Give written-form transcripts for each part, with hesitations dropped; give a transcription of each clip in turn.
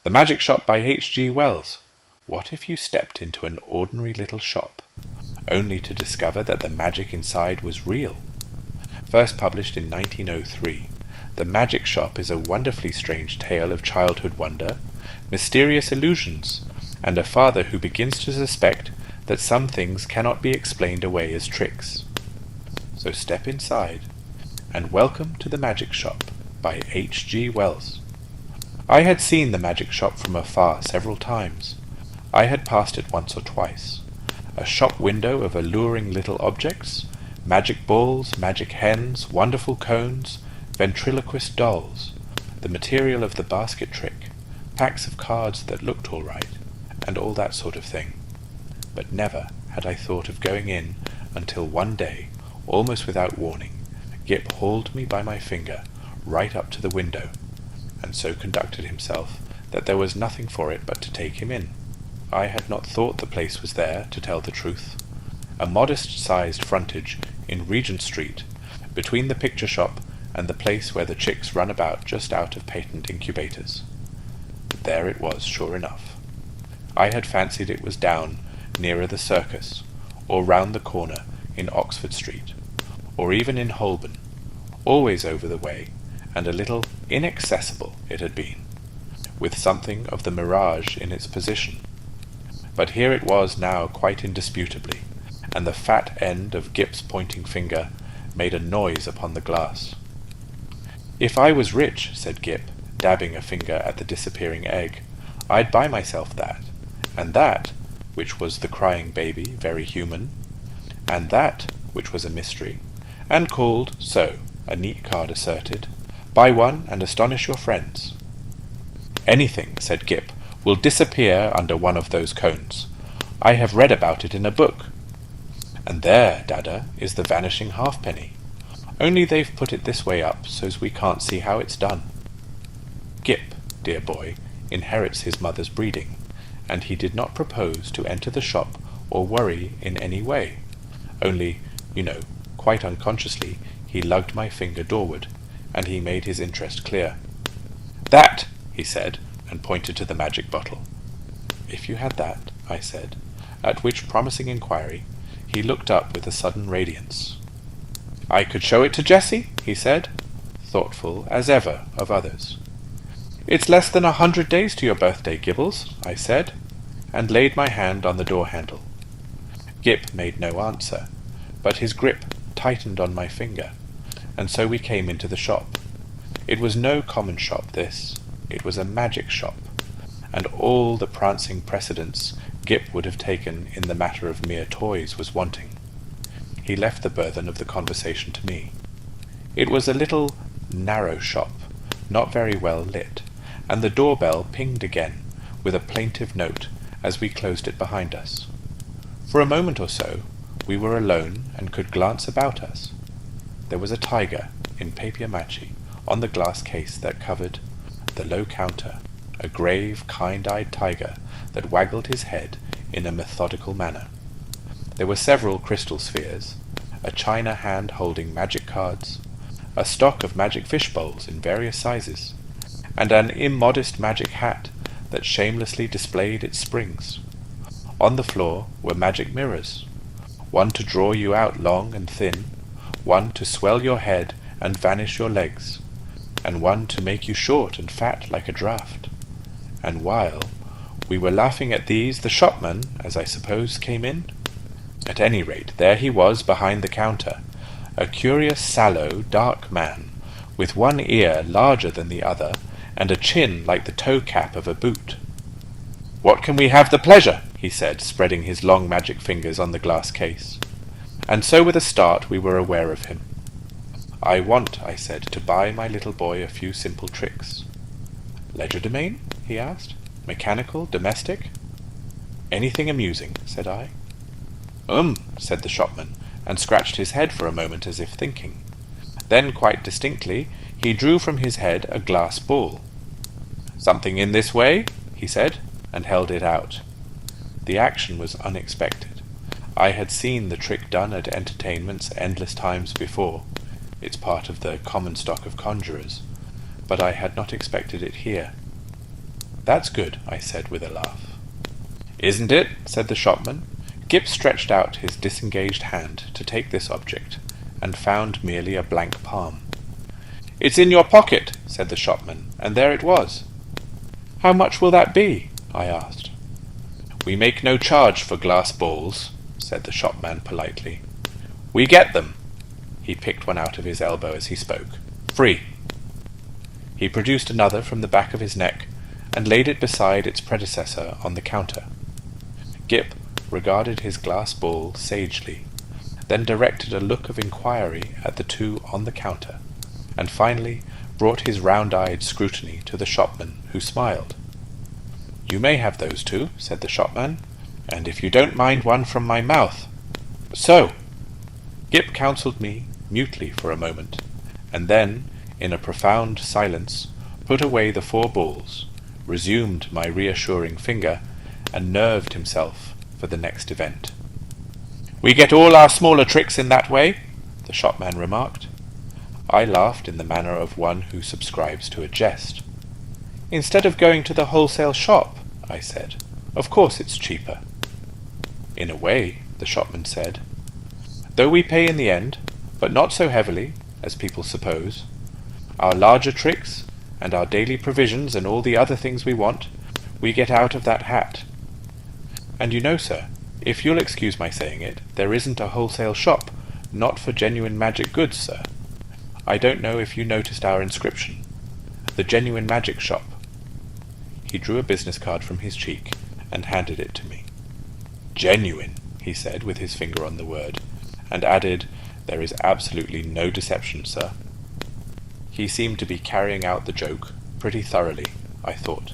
The Magic Shop by H.G. Wells. What if you stepped into an ordinary little shop, only to discover that the magic inside was real? First published in 1903, The Magic Shop is a wonderfully strange tale of childhood wonder, mysterious illusions, and a father who begins to suspect that some things cannot be explained away as tricks. So step inside, and welcome to The Magic Shop by H.G. Wells. I had seen the magic shop from afar several times. I had passed it once or twice. A shop window of alluring little objects, magic balls, magic hens, wonderful cones, ventriloquist dolls, the material of the basket trick, packs of cards that looked all right, and all that sort of thing. But never had I thought of going in until one day, almost without warning, Gip hauled me by my finger right up to the window, and so conducted himself that there was nothing for it but to take him in. I had not thought the place was there, to tell the truth. A modest-sized frontage in Regent Street, between the picture shop and the place where the chicks run about just out of patent incubators. But there it was, sure enough. I had fancied it was down nearer the circus, or round the corner in Oxford Street, or even in Holborn, always over the way, and a little inaccessible it had been, with something of the mirage in its position. But here it was now quite indisputably, and the fat end of Gip's pointing finger made a noise upon the glass. "If I was rich," said Gip, dabbing a finger at the disappearing egg, "I'd buy myself that, and that, which was the crying baby, very human, and that, which was a mystery, and called, so, a neat card asserted, buy one and astonish your friends." "Anything," said Gip, "will disappear under one of those cones. I have read about it in a book. And there, Dada, is the vanishing halfpenny. Only they've put it this way up, so's we can't see how it's done." Gip, dear boy, inherits his mother's breeding, and he did not propose to enter the shop or worry in any way. Only, quite unconsciously, he lugged my finger doorward, and he made his interest clear. "That!" he said, and pointed to the magic bottle. "If you had that," I said, at which promising inquiry he looked up with a sudden radiance. "I could show it to Jessie," he said, thoughtful as ever of others. "It's less than 100 days to your birthday, Gibbles," I said, and laid my hand on the door-handle. Gip made no answer, but his grip tightened on my finger, and so we came into the shop. It was no common shop, this. It was a magic shop, and all the prancing precedence Gip would have taken in the matter of mere toys was wanting. He left the burthen of the conversation to me. It was a little, narrow shop, not very well lit, and the doorbell pinged again, with a plaintive note, as we closed it behind us. For a moment or so, we were alone and could glance about us. There was a tiger, in papier-mâché, on the glass case that covered the low counter, a grave, kind-eyed tiger that waggled his head in a methodical manner. There were several crystal spheres, a china hand holding magic cards, a stock of magic fish bowls in various sizes, and an immodest magic hat that shamelessly displayed its springs. On the floor were magic mirrors, one to draw you out long and thin, one to swell your head and vanish your legs, and one to make you short and fat like a draught. And while we were laughing at these, the shopman, as I suppose, came in. At any rate, there he was behind the counter, a curious, sallow, dark man, with one ear larger than the other, and a chin like the toe-cap of a boot. "What can we have the pleasure?" he said, spreading his long magic fingers on the glass case. And so with a start we were aware of him. "I want," I said, "to buy my little boy a few simple tricks." "Legerdemain?" he asked. "Mechanical, domestic?" "Anything amusing," said I. Said the shopman, and scratched his head for a moment as if thinking. Then, quite distinctly, he drew from his head a glass ball. "Something in this way?" he said, and held it out. The action was unexpected. I had seen the trick done at entertainments endless times before. It's part of the common stock of conjurers, but I had not expected it here. "That's good," I said with a laugh. "Isn't it?" said the shopman. Gip stretched out his disengaged hand to take this object, and found merely a blank palm. "It's in your pocket," said the shopman, and there it was. "How much will that be?" I asked. "We make no charge for glass balls," said the shopman politely. "We get them." He picked one out of his elbow as he spoke. "Free." He produced another from the back of his neck, and laid it beside its predecessor on the counter. Gip regarded his glass ball sagely, then directed a look of inquiry at the two on the counter, and finally brought his round-eyed scrutiny to the shopman, who smiled. "You may have those two," said the shopman, "and if you don't mind one from my mouth." "So!" Gip counselled me mutely for a moment, and then, in a profound silence, put away the 4 balls, resumed my reassuring finger, and nerved himself for the next event. "We get all our smaller tricks in that way," the shopman remarked. I laughed in the manner of one who subscribes to a jest. "Instead of going to the wholesale shop," I said. "Of course it's cheaper." "In a way," the shopman said. "Though we pay in the end, but not so heavily as people suppose. Our larger tricks, and our daily provisions and all the other things we want, we get out of that hat. And you know, sir, if you'll excuse my saying it, there isn't a wholesale shop, not for genuine magic goods, sir. I don't know if you noticed our inscription. The Genuine Magic Shop." He drew a business card from his cheek and handed it to me. "Genuine," he said with his finger on the word, and added, "There is absolutely no deception, sir." He seemed to be carrying out the joke pretty thoroughly, I thought.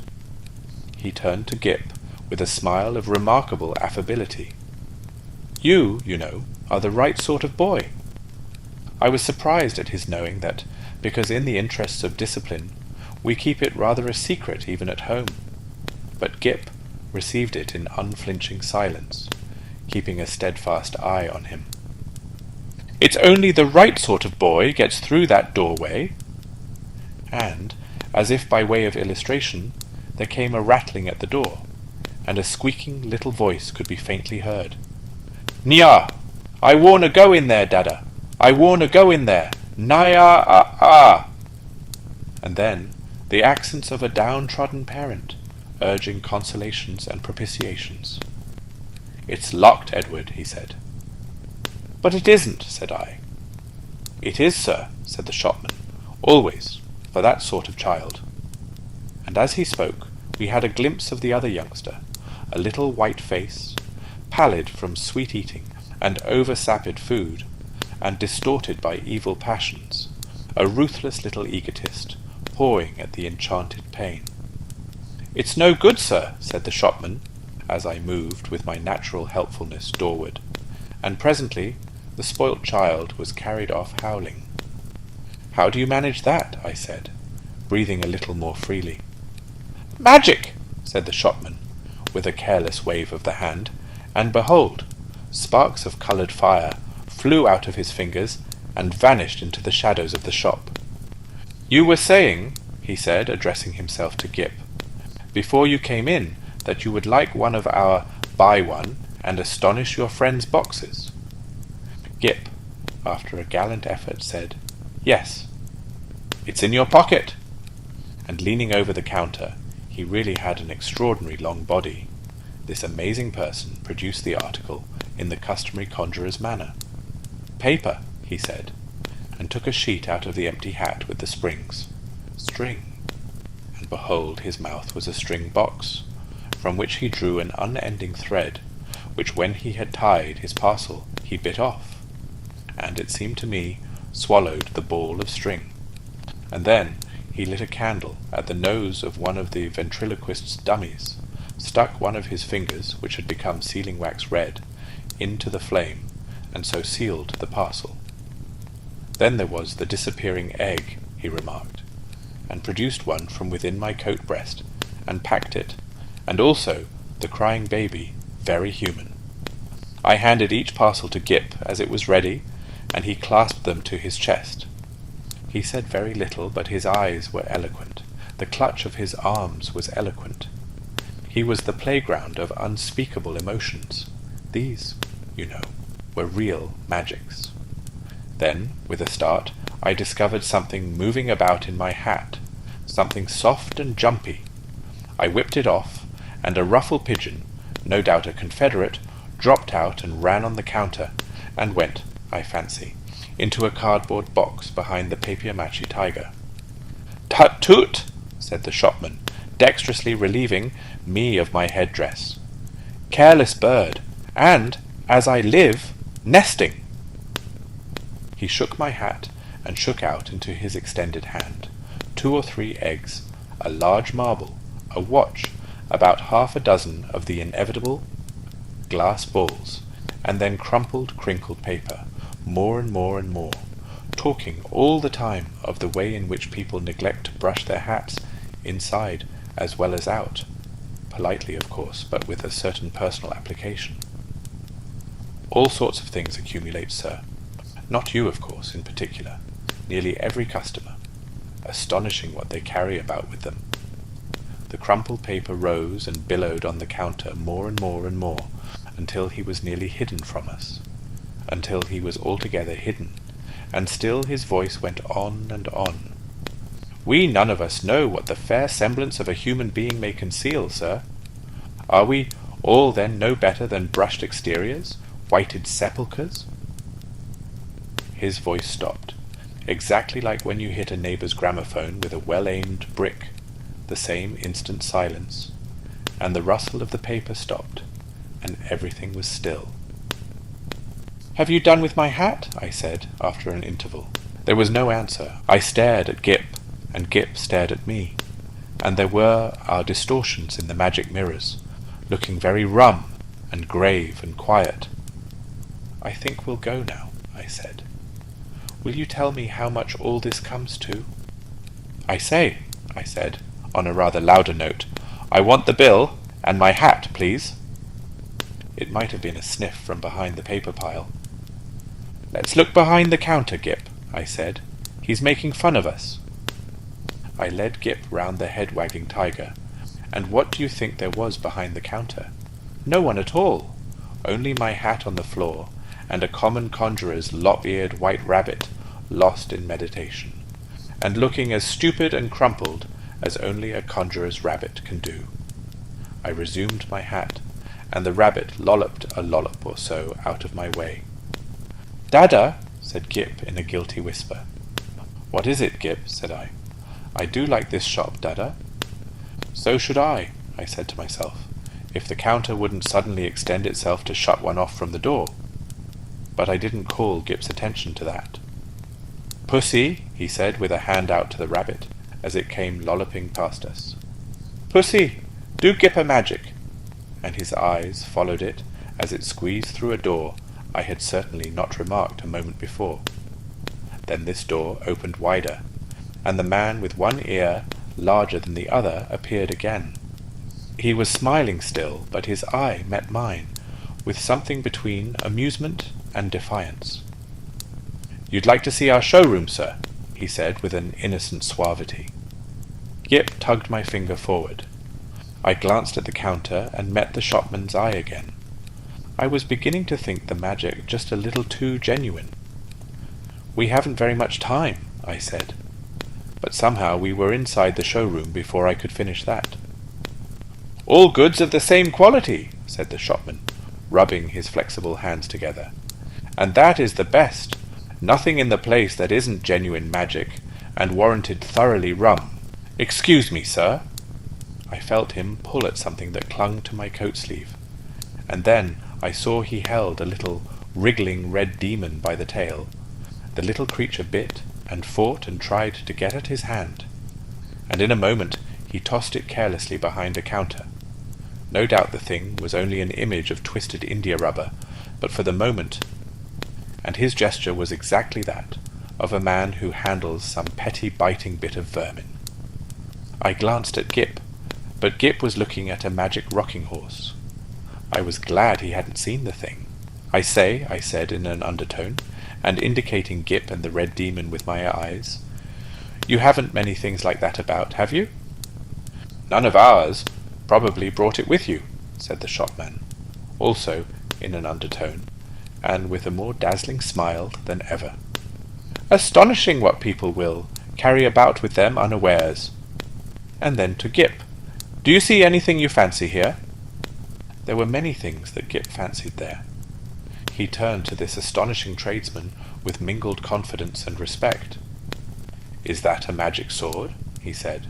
He turned to Gip with a smile of remarkable affability. "You know, are the right sort of boy." I was surprised at his knowing that, because in the interests of discipline, we keep it rather a secret even at home. But Gip received it in unflinching silence, keeping a steadfast eye on him. "It's only the right sort of boy gets through that doorway." And, as if by way of illustration, there came a rattling at the door, and a squeaking little voice could be faintly heard. "Nya! I warna go in there, Dada! I warna go in there! Nya-ah-ah!" And then the accents of a downtrodden parent, urging consolations and propitiations. "It's locked, Edward," he said. "But it isn't," said I. "It is, sir," said the shopman, "always, for that sort of child." And as he spoke, we had a glimpse of the other youngster, a little white face, pallid from sweet eating and over-sapid food, and distorted by evil passions, a ruthless little egotist, pawing at the enchanted pain. "It's no good, sir," said the shopman, as I moved with my natural helpfulness doorward, and presently the spoilt child was carried off howling. "How do you manage that?" I said, breathing a little more freely. "Magic!" said the shopman, with a careless wave of the hand, and behold, sparks of coloured fire flew out of his fingers and vanished into the shadows of the shop. "You were saying," he said, addressing himself to Gip, "before you came in, that you would like one of our buy one and astonish your friends' boxes." Gip, after a gallant effort, said, "Yes." "It's in your pocket." And leaning over the counter, he really had an extraordinary long body. This amazing person produced the article in the customary conjurer's manner. "Paper," he said, and took a sheet out of the empty hat with the springs. "String." And behold, his mouth was a string box, from which he drew an unending thread, which when he had tied his parcel he bit off, and it seemed to me swallowed the ball of string. And then he lit a candle at the nose of one of the ventriloquist's dummies, stuck one of his fingers, which had become sealing-wax red, into the flame, and so sealed the parcel. Then there was the disappearing egg, he remarked, and produced one from within my coat breast, and packed it, and also the crying baby, very human. I handed each parcel to Gip as it was ready, and he clasped them to his chest. He said very little, but his eyes were eloquent. The clutch of his arms was eloquent. He was the playground of unspeakable emotions. These, you know, were real magics. Then, with a start, I discovered something moving about in my hat, something soft and jumpy. I whipped it off, and a ruffle pigeon, no doubt a Confederate, dropped out and ran on the counter, and went, I fancy, into a cardboard box behind the papier-mâché tiger. "Tut-toot!" said the shopman, dexterously relieving me of my headdress. "Careless bird, and, as I live, nesting!" He shook my hat and shook out into his extended hand 2 or 3 eggs, a large marble, a watch, about half a dozen of the inevitable glass balls, and then crumpled, crinkled paper, more and more and more, talking all the time of the way in which people neglect to brush their hats inside as well as out, politely of course, but with a certain personal application. All sorts of things accumulate, sir. Not you, of course, in particular. Nearly every customer. Astonishing what they carry about with them. The crumpled paper rose and billowed on the counter more and more and more, until he was nearly hidden from us, until he was altogether hidden, and still his voice went on and on. "We none of us know what the fair semblance of a human being may conceal, sir. Are we all then no better than brushed exteriors, whited sepulchres?" His voice stopped, exactly like when you hit a neighbour's gramophone with a well-aimed brick, the same instant silence, and the rustle of the paper stopped, and everything was still. "Have you done with my hat?" I said, after an interval. There was no answer. I stared at Gip, and Gip stared at me, and there were our distortions in the magic mirrors, looking very rum and grave and quiet. "I think we'll go now," I said. "Will you tell me how much all this comes to?" "I say," I said, on a rather louder note, "I want the bill, and my hat, please." It might have been a sniff from behind the paper pile. "Let's look behind the counter, Gip," I said. "He's making fun of us." I led Gip round the head-wagging tiger, and what do you think there was behind the counter? No one at all, only my hat on the floor, and a common conjurer's lop-eared white rabbit, lost in meditation, and looking as stupid and crumpled as only a conjurer's rabbit can do. I resumed my hat, and the rabbit lolloped a lollop or so out of my way. "Dada," said Gip in a guilty whisper. "What is it, Gip?" said I. "I do like this shop, Dada." "So should I said to myself, if the counter wouldn't suddenly extend itself to shut one off from the door. But I didn't call Gip's attention to that. "Pussy," he said with a hand out to the rabbit, as it came lolloping past us. "Pussy, do Gip a magic," and his eyes followed it as it squeezed through a door I had certainly not remarked a moment before. Then this door opened wider, and the man with one ear larger than the other appeared again. He was smiling still, but his eye met mine, with something between amusement and defiance. "You'd like to see our showroom, sir?" he said with an innocent suavity. Gip tugged my finger forward. I glanced at the counter and met the shopman's eye again. I was beginning to think the magic just a little too genuine. "We haven't very much time," I said. But somehow we were inside the showroom before I could finish that. "All goods of the same quality," said the shopman, rubbing his flexible hands together. "And that is the best. Nothing in the place that isn't genuine magic, and warranted thoroughly rum. Excuse me, sir." I felt him pull at something that clung to my coat sleeve, and then I saw he held a little wriggling red demon by the tail. The little creature bit and fought and tried to get at his hand, and in a moment he tossed it carelessly behind a counter. No doubt the thing was only an image of twisted india-rubber, but for the moment, and his gesture was exactly that, of a man who handles some petty biting bit of vermin. I glanced at Gip, but Gip was looking at a magic rocking horse. I was glad he hadn't seen the thing. I said in an undertone, and indicating Gip and the red demon with my eyes, "You haven't many things like that about, have you?" "None of ours. Probably brought it with you," said the shopman, also in an undertone, and with a more dazzling smile than ever. "Astonishing what people will carry about with them unawares." And then to Gip, "Do you see anything you fancy here?" There were many things that Gip fancied there. He turned to this astonishing tradesman with mingled confidence and respect. "Is that a magic sword?" he said.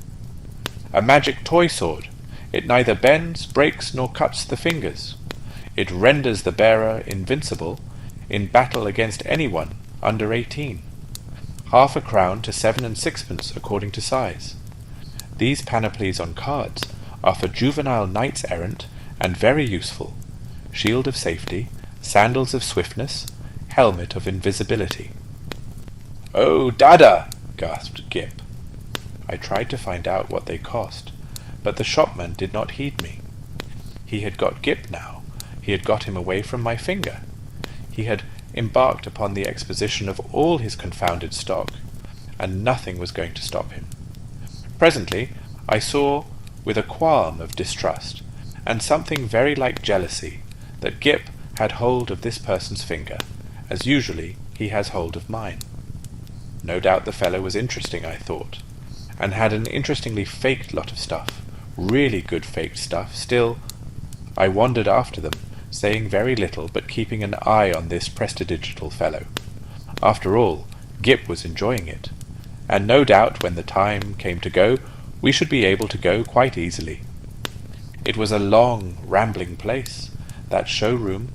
"A magic toy sword. It neither bends, breaks, nor cuts the fingers. It renders the bearer invincible in battle against anyone under 18. Half a crown to 7 and 6pence according to size. These panoplies on cards are for juvenile knights errant and very useful. Shield of safety, sandals of swiftness, helmet of invisibility." "Oh, Dada!" gasped Gip. I tried to find out what they cost, but the shopman did not heed me. He had got Gip now. He had got him away from my finger. He had embarked upon the exposition of all his confounded stock, and nothing was going to stop him. Presently I saw, with a qualm of distrust, and something very like jealousy, that Gip had hold of this person's finger, as usually he has hold of mine. No doubt the fellow was interesting, I thought, and had an interestingly faked lot of stuff, really good faked stuff. Still, I wandered after them, saying very little, but keeping an eye on this prestidigital fellow. After all, Gip was enjoying it, and no doubt when the time came to go, we should be able to go quite easily. It was a long, rambling place, that showroom,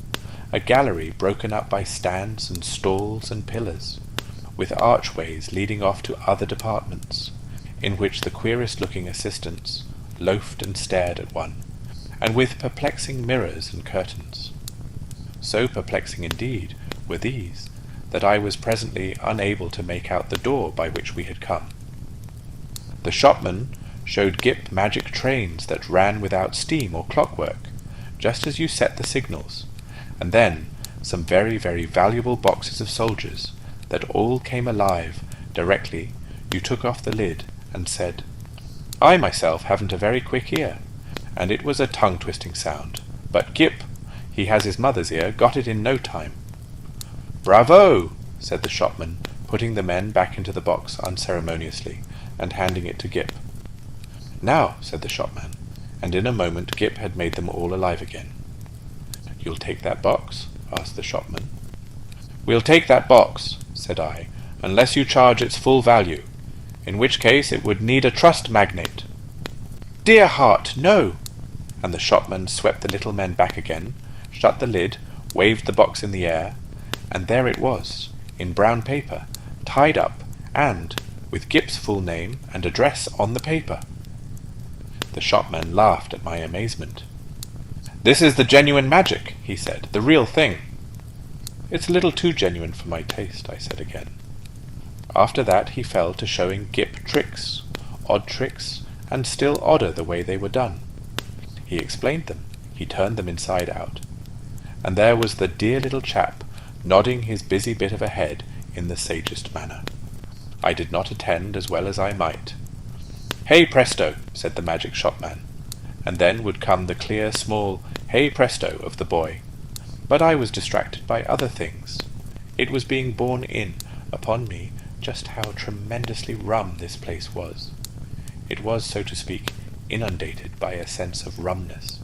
a gallery broken up by stands and stalls and pillars, with archways leading off to other departments, in which the queerest-looking assistants loafed and stared at one, and with perplexing mirrors and curtains. So perplexing indeed were these, that I was presently unable to make out the door by which we had come. The shopman showed Gip magic trains that ran without steam or clockwork, just as you set the signals, and then some very, very valuable boxes of soldiers that all came alive directly you took off the lid and said, "I myself haven't a very quick ear," and it was a tongue-twisting sound, but Gip, he has his mother's ear, got it in no time. "Bravo!" said the shopman, putting the men back into the box unceremoniously, and handing it to Gip. "Now," said the shopman, and in a moment Gip had made them all alive again. "You'll take that box?" asked the shopman. "We'll take that box," said I, "unless you charge its full value, in which case it would need a trust magnate." "Dear heart, no!" And the shopman swept the little men back again, shut the lid, waved the box in the air, and there it was, in brown paper, tied up, and with Gip's full name and address on the paper. The shopman laughed at my amazement. "This is the genuine magic," he said, "the real thing." "It's a little too genuine for my taste," I said again. After that he fell to showing Gip tricks, odd tricks, and still odder the way they were done. He explained them, he turned them inside out, and there was the dear little chap nodding his busy bit of a head in the sagest manner. I did not attend as well as I might. "Hey presto," said the magic shopman, and then would come the clear, small hey presto of the boy. But I was distracted by other things. It was being borne in upon me just how tremendously rum this place was. It was, so to speak, inundated by a sense of rumness.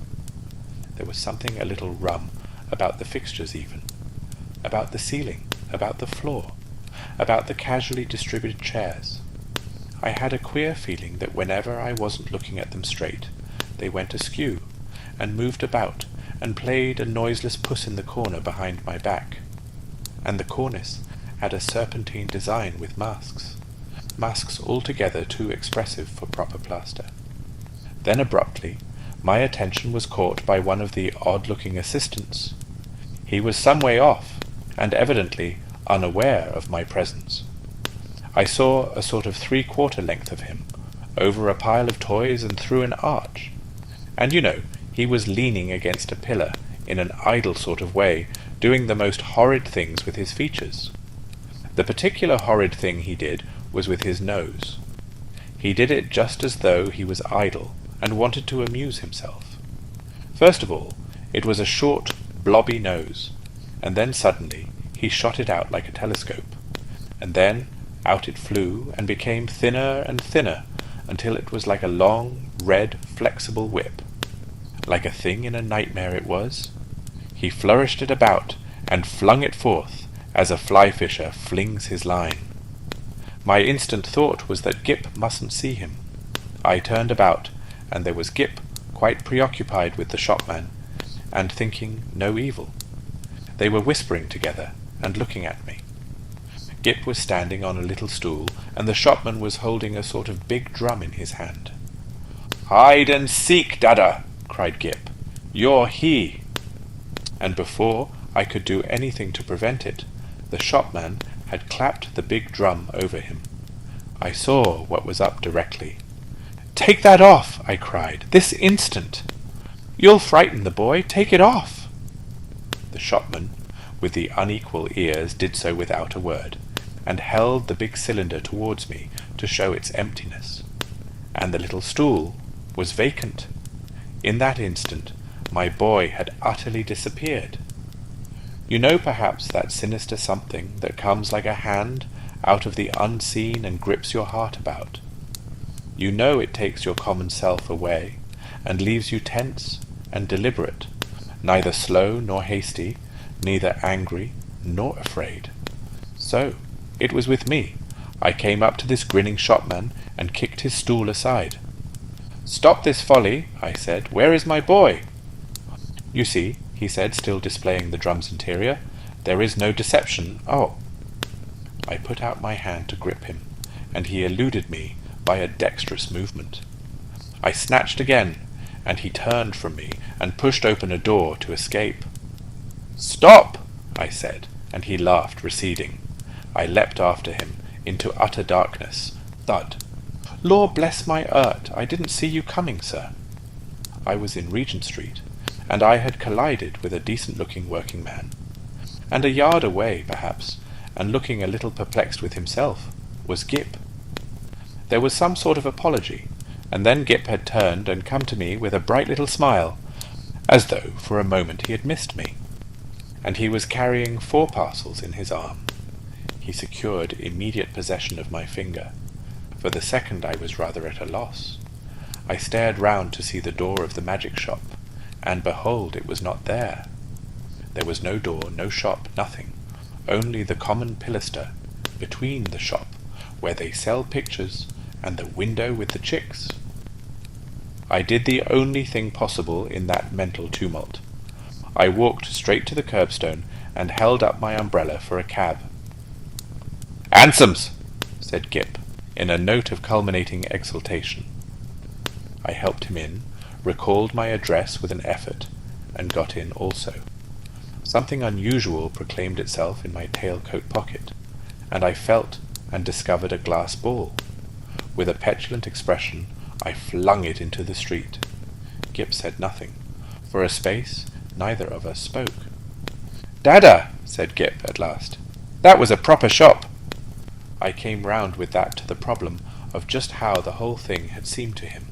There was something a little rum about the fixtures even, about the ceiling, about the floor, about the casually distributed chairs. I had a queer feeling that whenever I wasn't looking at them straight, they went askew, and moved about, and played a noiseless puss in the corner behind my back. And the cornice had a serpentine design with masks altogether too expressive for proper plaster. Then abruptly, my attention was caught by one of the odd-looking assistants. He was some way off, and evidently unaware of my presence. I saw a sort of 3/4 length of him, over a pile of toys and through an arch. And he was leaning against a pillar, in an idle sort of way, doing the most horrid things with his features. The particular horrid thing he did was with his nose. He did it just as though he was idle, and wanted to amuse himself. First of all, it was a short, blobby nose, and then suddenly he shot it out like a telescope, and then out it flew and became thinner and thinner until it was like a long, red, flexible whip. Like a thing in a nightmare it was. He flourished it about and flung it forth as a fly-fisher flings his line. My instant thought was that Gip mustn't see him. I turned about, and there was Gip, quite preoccupied with the shopman, and thinking no evil. They were whispering together and looking at me. Gip was standing on a little stool, and the shopman was holding a sort of big drum in his hand. "Hide and seek, Dada!" cried Gip. "You're he!" And before I could do anything to prevent it, the shopman had clapped the big drum over him. I saw what was up directly. "Take that off!" I cried. "This instant! You'll frighten the boy. Take it off!" The shopman, with the unequal ears, did so without a word, and held the big cylinder towards me to show its emptiness. And the little stool was vacant. In that instant, my boy had utterly disappeared. You know perhaps that sinister something that comes like a hand out of the unseen and grips your heart about. You know it takes your common self away and leaves you tense and deliberate, neither slow nor hasty, neither angry nor afraid. So it was with me. I came up to this grinning shopman and kicked his stool aside. "Stop this folly," I said. "Where is my boy?" "You see," he said, still displaying the drum's interior, "there is no deception. Oh!" I put out my hand to grip him, and he eluded me by a dexterous movement. I snatched again, and he turned from me and pushed open a door to escape. "Stop!" I said, and he laughed, receding. I leapt after him into utter darkness. Thud. "Lor bless my 'eart, I didn't see you coming, sir." I was in Regent Street, and I had collided with a decent-looking working man. And a yard away, perhaps, and looking a little perplexed with himself, was Gip. There was some sort of apology, and then Gip had turned and come to me with a bright little smile, as though for a moment he had missed me. And he was carrying 4 parcels in his arm. He secured immediate possession of my finger. For the second I was rather at a loss. I stared round to see the door of the magic shop, and behold, it was not there. There was no door, no shop, nothing, only the common pilaster between the shop where they sell pictures and the window with the chicks. I did the only thing possible in that mental tumult. I walked straight to the curbstone and held up my umbrella for a cab. "Hansoms!" said Gip, in a note of culminating exultation. I helped him in, recalled my address with an effort, and got in also. Something unusual proclaimed itself in my tailcoat pocket, and I felt and discovered a glass ball. With a petulant expression, I flung it into the street. Gip said nothing. For a space, neither of us spoke. "Dada," said Gip at last, "that was a proper shop." I came round with that to the problem of just how the whole thing had seemed to him.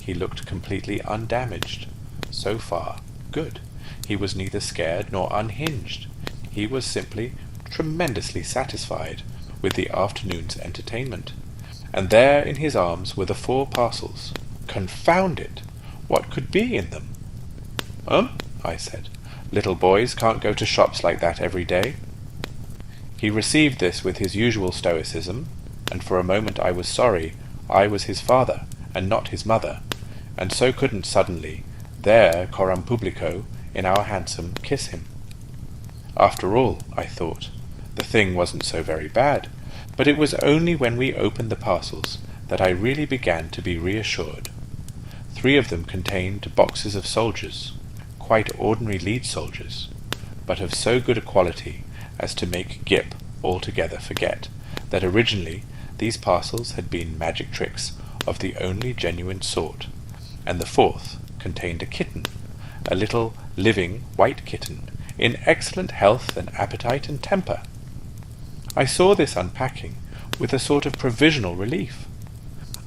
He looked completely undamaged. So far, good. He was neither scared nor unhinged. He was simply tremendously satisfied with the afternoon's entertainment. And there in his arms were the 4 parcels. Confound it! What could be in them? I said. "Little boys can't go to shops like that every day." He received this with his usual stoicism, and for a moment I was sorry I was his father, and not his mother, and so couldn't suddenly, there coram publico, in our hansom, kiss him. After all, I thought, the thing wasn't so very bad, but it was only when we opened the parcels that I really began to be reassured. 3 of them contained boxes of soldiers, quite ordinary lead soldiers, but of so good a quality as to make Gip altogether forget that originally these parcels had been magic tricks of the only genuine sort, and the 4th contained a kitten, a little living white kitten, in excellent health and appetite and temper. I saw this unpacking with a sort of provisional relief.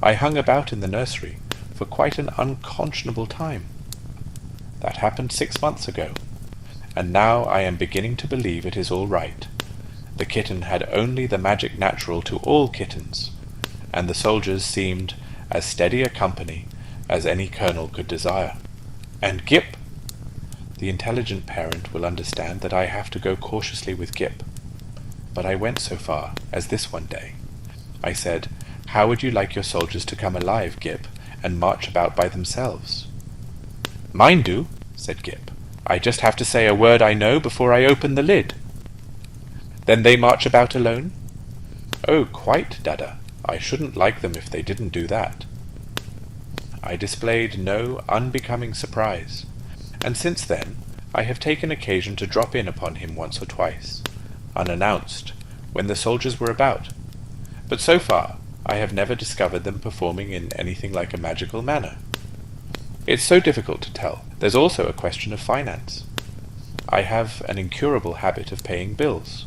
I hung about in the nursery, for quite an unconscionable time. That happened 6 months ago, and now I am beginning to believe it is all right. The kitten had only the magic natural to all kittens, and the soldiers seemed as steady a company as any colonel could desire. And Gip! The intelligent parent will understand that I have to go cautiously with Gip. But I went so far as this one day. I said, "How would you like your soldiers to come alive, Gip, and march about by themselves?" "Mine do," said Gip. "I just have to say a word I know before I open the lid." "Then they march about alone?" "Oh, quite, Dada. I shouldn't like them if they didn't do that." I displayed no unbecoming surprise, and since then I have taken occasion to drop in upon him once or twice, unannounced, when the soldiers were about, but so far I have never discovered them performing in anything like a magical manner. It's so difficult to tell. There's also a question of finance. I have an incurable habit of paying bills.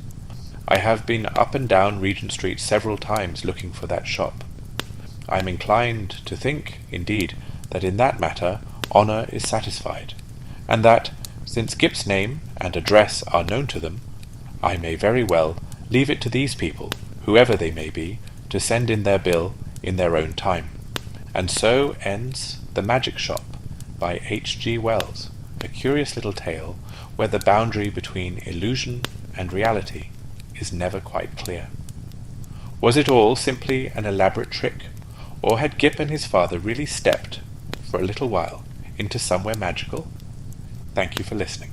I have been up and down Regent Street several times looking for that shop. I am inclined to think, indeed, that in that matter honour is satisfied, and that, since Gip's name and address are known to them, I may very well leave it to these people, whoever they may be, to send in their bill in their own time. And so ends The Magic Shop by H.G. Wells, a curious little tale where the boundary between illusion and reality is never quite clear. Was it all simply an elaborate trick, or had Gip and his father really stepped, for a little while, into somewhere magical? Thank you for listening.